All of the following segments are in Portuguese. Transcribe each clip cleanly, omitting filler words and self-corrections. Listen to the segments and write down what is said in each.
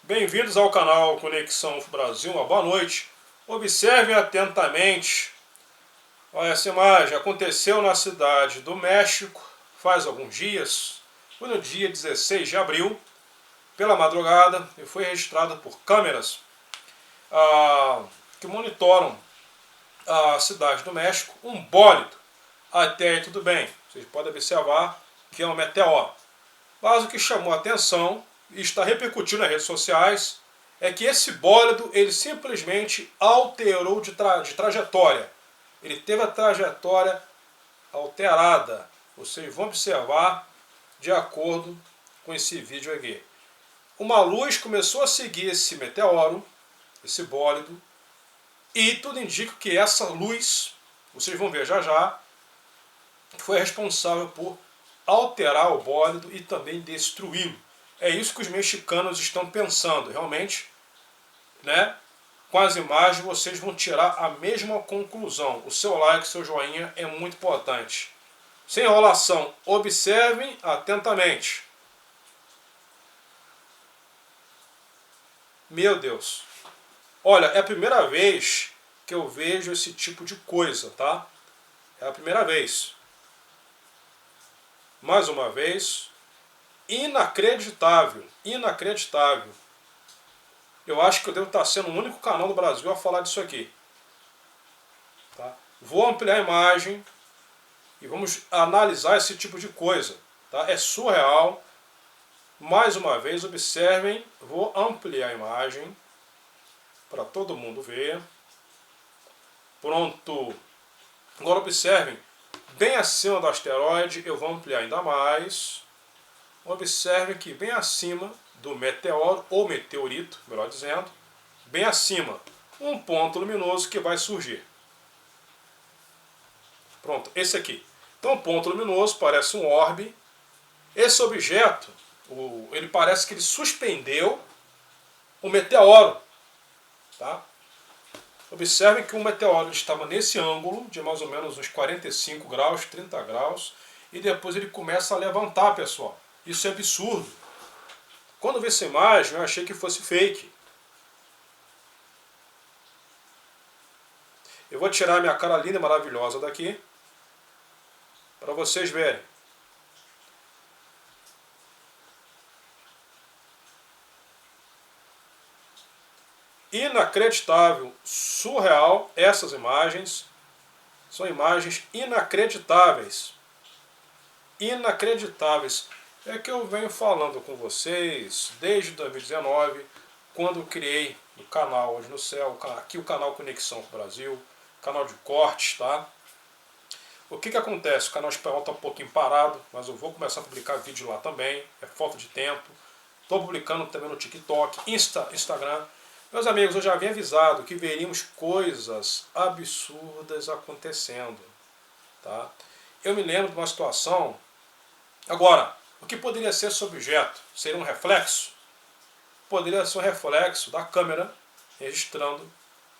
Bem-vindos ao canal Conexão UFO Brasil, uma boa noite. Observem atentamente. Olha, essa imagem aconteceu na cidade do México faz alguns dias. Foi no dia 16 de abril, pela madrugada, e foi registrada por câmeras que monitoram a cidade do México, um bólido. Até aí tudo bem, vocês podem observar que é um meteoro. Mas o que chamou a atenção e está repercutindo nas redes sociais é que esse bólido ele simplesmente alterou de trajetória. Ele teve a trajetória alterada. Vocês vão observar de acordo com esse vídeo aqui. Uma luz começou a seguir esse meteoro, esse bólido, e tudo indica que essa luz, vocês vão ver já já, foi responsável por alterar o bólido e também destruí-lo. É isso que os mexicanos estão pensando. Realmente, né, com as imagens vocês vão tirar a mesma conclusão. O seu like, seu joinha é muito importante. Sem enrolação, observem atentamente. Meu Deus. Olha, é a primeira vez que eu vejo esse tipo de coisa, tá? É a primeira vez. Mais uma vez, inacreditável, inacreditável. Eu acho que eu devo estar sendo o único canal do Brasil a falar disso aqui. Tá? Vou ampliar a imagem e vamos analisar esse tipo de coisa. Tá? É surreal. Mais uma vez, observem, vou ampliar a imagem para todo mundo ver. Pronto. Agora observem, bem acima do asteroide, eu vou ampliar ainda mais. Observem que bem acima do meteoro, ou meteorito, melhor dizendo, bem acima, um ponto luminoso que vai surgir. Pronto, esse aqui. Então o ponto luminoso parece um orbe. Esse objeto, ele parece que ele suspendeu o meteoro. Tá? Observem que o meteoro estava nesse ângulo de mais ou menos uns 45 graus, 30 graus, e depois ele começa a levantar, pessoal. Isso é absurdo. Quando eu vi essa imagem, eu achei que fosse fake. Eu vou tirar minha cara linda e maravilhosa daqui, para vocês verem. Inacreditável, surreal, essas imagens são imagens inacreditáveis. Inacreditáveis. É que eu venho falando com vocês desde 2019, quando eu criei o canal Hoje no Céu, aqui o canal Conexão com o Brasil, canal de cortes, tá? O que acontece? O canal espanhol está um pouquinho parado, mas eu vou começar a publicar vídeo lá também, é falta de tempo. Estou publicando também no TikTok, Instagram. Meus amigos, eu já havia avisado que veríamos coisas absurdas acontecendo. Tá? Eu me lembro de uma situação. Agora, o que poderia ser esse objeto? Seria um reflexo? Poderia ser um reflexo da câmera registrando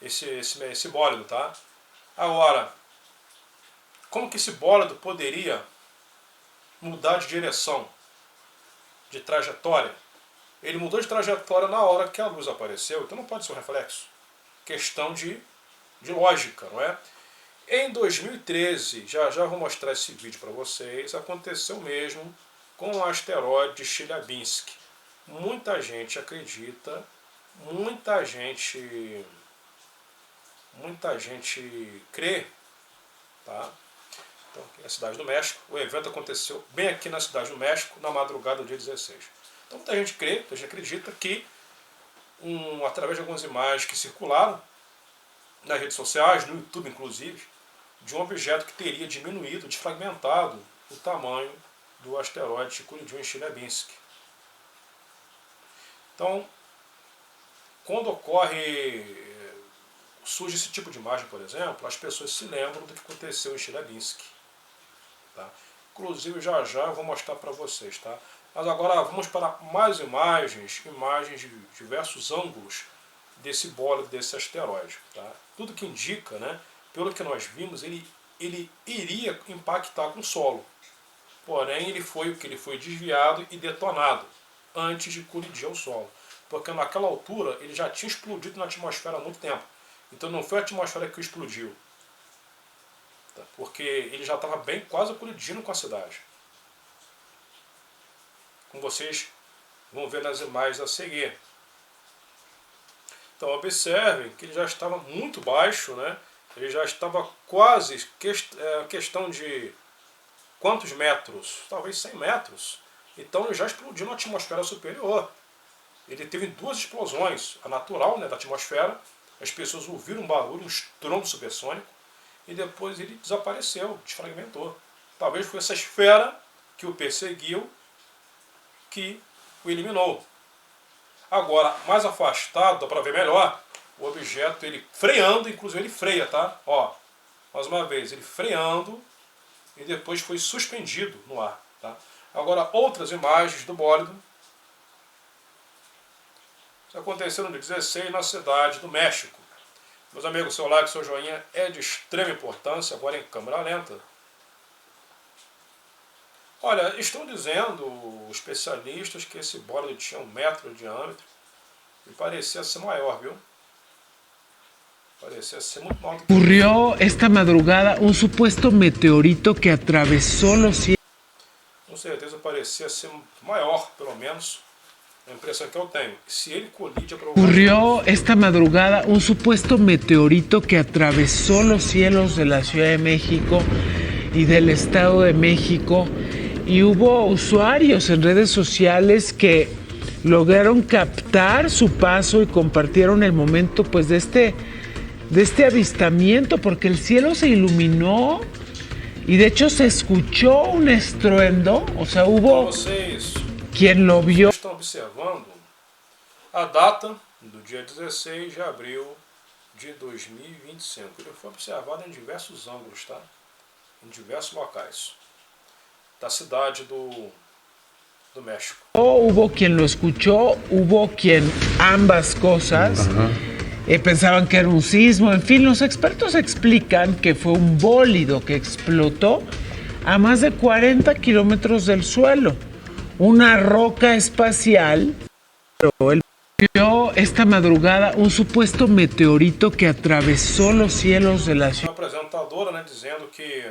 esse bólido. Tá? Agora, como que esse bólido poderia mudar de direção, de trajetória? Ele mudou de trajetória na hora que a luz apareceu, então não pode ser um reflexo. Questão de lógica, não é? Em 2013, já vou mostrar esse vídeo para vocês, aconteceu mesmo com o asteroide Chelyabinsk. Muita gente acredita, muita gente crê, tá? Então, aqui na cidade do México, o evento aconteceu bem aqui na cidade do México, na madrugada do dia 16. Então muita gente crê, muita gente acredita que, através de algumas imagens que circularam nas redes sociais, no YouTube inclusive, de um objeto que teria diminuído, desfragmentado o tamanho do asteroide que colidiu em Chelyabinsk. Então, quando surge esse tipo de imagem, por exemplo, as pessoas se lembram do que aconteceu em Chelyabinsk. Tá? Inclusive, já eu vou mostrar para vocês. Tá? Mas agora vamos para mais imagens de diversos ângulos desse bólido, desse asteroide. Tá? Tudo que indica, né, pelo que nós vimos, ele iria impactar com o solo. Porém, ele foi desviado e detonado antes de colidir ao solo. porque naquela altura ele já tinha explodido na atmosfera há muito tempo. Então não foi a atmosfera que o explodiu, tá? Porque ele já estava bem quase colidindo com a cidade. Como vocês vão ver nas imagens a seguir. Então observem que ele já estava muito baixo, né? Ele já estava quase, questão de quantos metros? Talvez 100 metros. Então ele já explodiu na atmosfera superior. Ele teve duas explosões, a natural, né, da atmosfera, as pessoas ouviram um barulho, um estrondo supersônico, e depois ele desapareceu, desfragmentou. Talvez foi essa esfera que o perseguiu que o eliminou. Agora, mais afastado, dá para ver melhor, o objeto, ele freando, inclusive ele freia, tá? Ó, mais uma vez, ele freando e depois foi suspendido no ar, tá? Agora, outras imagens do bólido. Isso aconteceu no dia 16 na cidade do México. Meus amigos, seu like, seu joinha é de extrema importância, agora em câmera lenta. Olha, estão dizendo especialistas que esse bólido tinha 1 metro de diâmetro e parecia ser maior, viu? Parecia ser muito maior do que... Ocurrió esta madrugada un supuesto meteorito que atravesó los cielos. Com certeza parecia ser maior, pelo menos, a impressão que eu tenho. Se ele colide a provocação... Ocurrió esta madrugada un supuesto meteorito que atravesó los cielos de la Ciudad de México y del Estado de México, y hubo usuarios en redes sociales que lograron captar su paso y compartieron el momento pues de este avistamiento, porque el cielo se iluminó y de hecho se escuchó un estruendo, o sea, hubo quien lo vio. Estão observando a data do dia 16 de abril de 2025. Ele foi observado em diversos ângulos, tá? Em diversos locais da cidade do México. Hubo quien lo escuchó, hubo quien ambas cosas. Pensaban que era un sismo. En fin, los expertos explican que fue un bólido que explotó a más de 40 kilómetros del suelo. Una roca espacial. Él vio esta madrugada un supuesto meteorito que atravesó los cielos de la ciudad. Uma apresentadora, né, dizendo que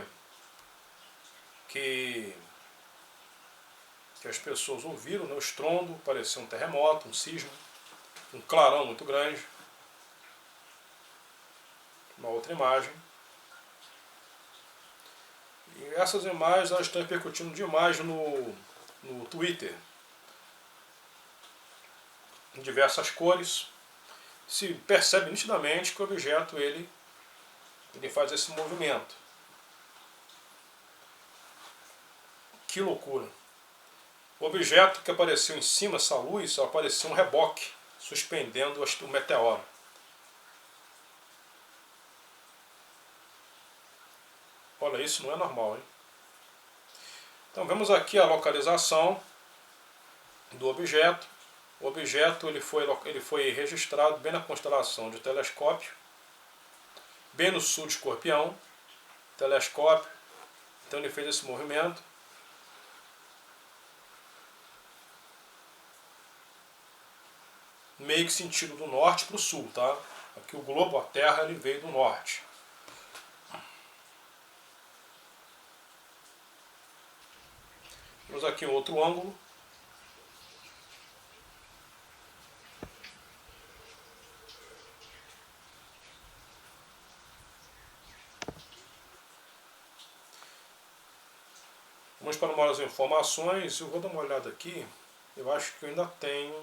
as pessoas ouviram, né, o estrondo, parecia um terremoto, um sismo, um clarão muito grande. Uma outra imagem. E essas imagens elas estão repercutindo demais no Twitter. Em diversas cores. Se percebe nitidamente que o objeto ele faz esse movimento. Que loucura! O objeto que apareceu em cima, essa luz, apareceu um reboque, suspendendo o meteoro. Olha, isso não é normal, hein? Então vemos aqui a localização do objeto. O objeto ele foi registrado bem na constelação de Telescópio, bem no sul de Escorpião, Telescópio. Então ele fez esse movimento. Meio que sentido do norte para o sul, tá? Aqui o globo, a Terra, ele veio do norte. Temos aqui um outro ângulo. Vamos para umas informações. Eu vou dar uma olhada aqui. Eu acho que eu ainda tenho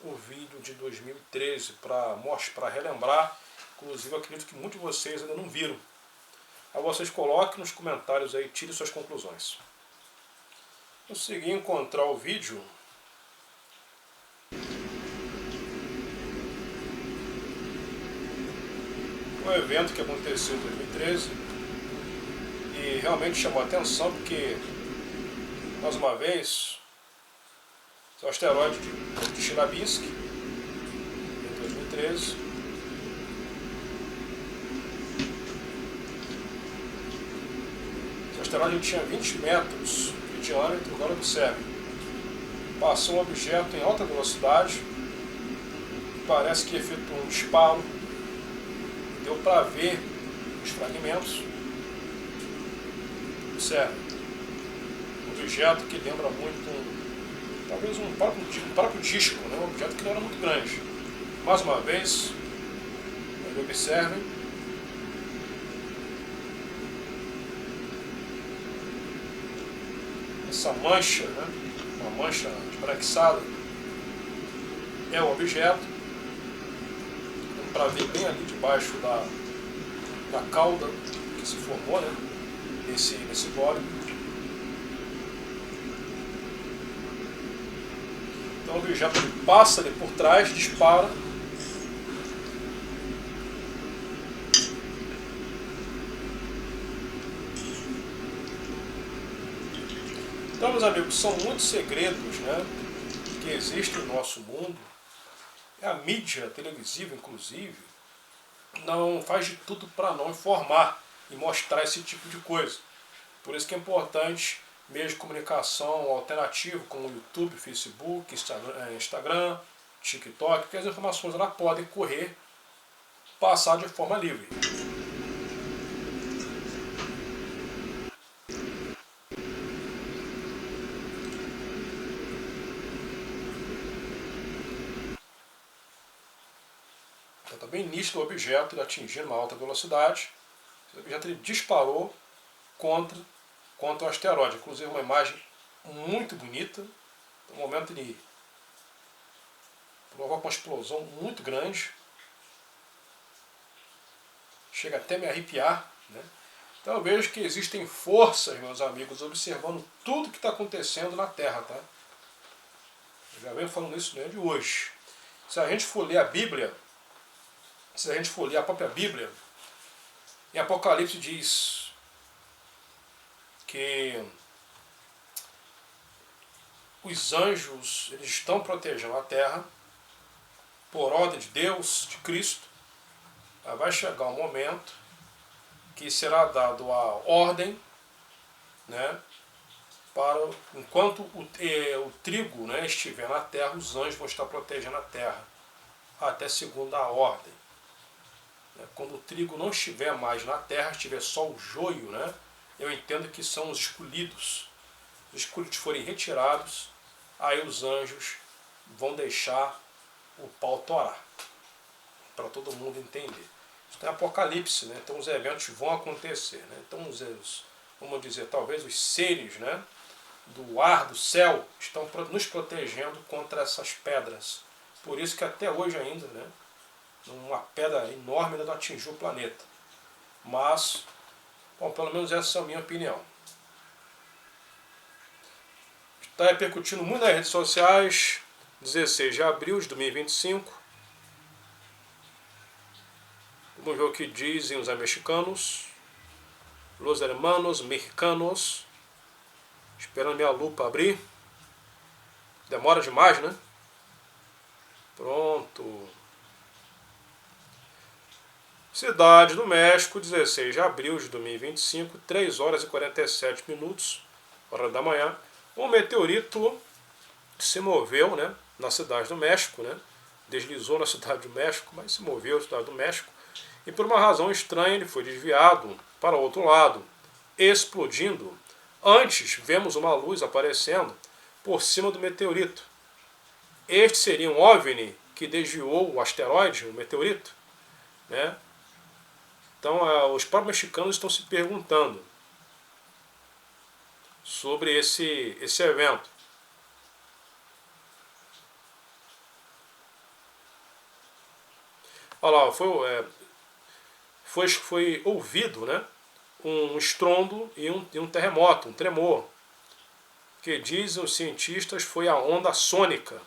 o vídeo de 2013 para relembrar. Inclusive, eu acredito que muitos de vocês ainda não viram. Aí vocês coloquem nos comentários aí, tirem suas conclusões. Consegui encontrar o vídeo. Um evento que aconteceu em 2013 e realmente chamou a atenção porque, mais uma vez, o asteroide de Chelyabinsk, em 2013. O asteroide tinha 20 metros de diâmetro. Agora observe, passou um objeto em alta velocidade, parece que efetuou um disparo. Deu para ver os fragmentos. Observe. Um objeto que lembra muito, talvez um próprio disco, né? Um objeto que não era muito grande. Mais uma vez, observem. Essa mancha, né? Uma mancha esbranquiçada, é o objeto. Dá para ver bem ali debaixo da cauda que se formou, né? Nesse bólido. Então o objeto passa ali por trás, dispara. Então, meus amigos, são muitos segredos, né, que existem no nosso mundo. A mídia televisiva, inclusive, não faz de tudo para não informar e mostrar esse tipo de coisa. Por isso que é importante meios de comunicação alternativo, como YouTube, Facebook, Instagram, TikTok, que as informações elas podem correr, passar de forma livre. Está bem nítido o objeto ele atingindo uma alta velocidade. O objeto ele disparou contra o asteroide. Inclusive uma imagem muito bonita. No momento ele provoca uma explosão muito grande. Chega até a me arrepiar, né? Então eu vejo que existem forças, meus amigos, observando tudo que está acontecendo na Terra. Tá? Eu já venho falando isso no dia de hoje. Se a gente for ler a Bíblia, se a gente for ler a própria Bíblia, em Apocalipse diz que os anjos eles estão protegendo a terra por ordem de Deus, de Cristo. Vai chegar um momento que será dado a ordem, né, para enquanto o trigo, né, estiver na terra, os anjos vão estar protegendo a terra até segunda ordem. Quando o trigo não estiver mais na terra, estiver só o joio, né, eu entendo que são os escolhidos. Os escolhidos forem retirados, aí os anjos vão deixar o pau torar, para todo mundo entender. Isso é Apocalipse, né? Então os eventos vão acontecer. Né? Então vamos dizer, talvez os seres, né, do ar, do céu, estão nos protegendo contra essas pedras. Por isso que até hoje ainda, né, uma pedra enorme ainda não atingiu o planeta. Mas, bom, pelo menos essa é a minha opinião. Está repercutindo muito nas redes sociais. 16 de abril de 2025. Vamos ver o que dizem os mexicanos. Los hermanos mexicanos. Esperando minha lupa abrir. Demora demais, né? Pronto. Cidade do México, 16 de abril de 2025, 3 horas e 47 minutos, hora da manhã. Um meteorito se moveu, né, na cidade do México, né? Deslizou na cidade do México, mas se moveu na cidade do México. E por uma razão estranha ele foi desviado para o outro lado, explodindo. Antes vemos uma luz aparecendo por cima do meteorito. Este seria um OVNI que desviou o asteroide, o meteorito, né? Então os próprios mexicanos estão se perguntando sobre esse evento. Olha lá, foi ouvido, né, um estrondo e um terremoto, um tremor, que dizem os cientistas foi a onda sônica.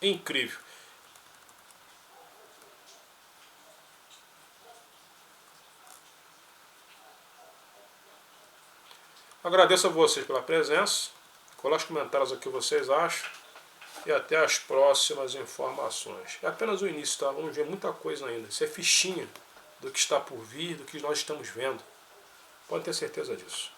Incrível. Agradeço a vocês pela presença. Coloque nos comentários o que vocês acham. E até as próximas informações. É apenas o início, tá? Vamos ver muita coisa ainda. Isso é fichinha do que está por vir, do que nós estamos vendo. Pode ter certeza disso.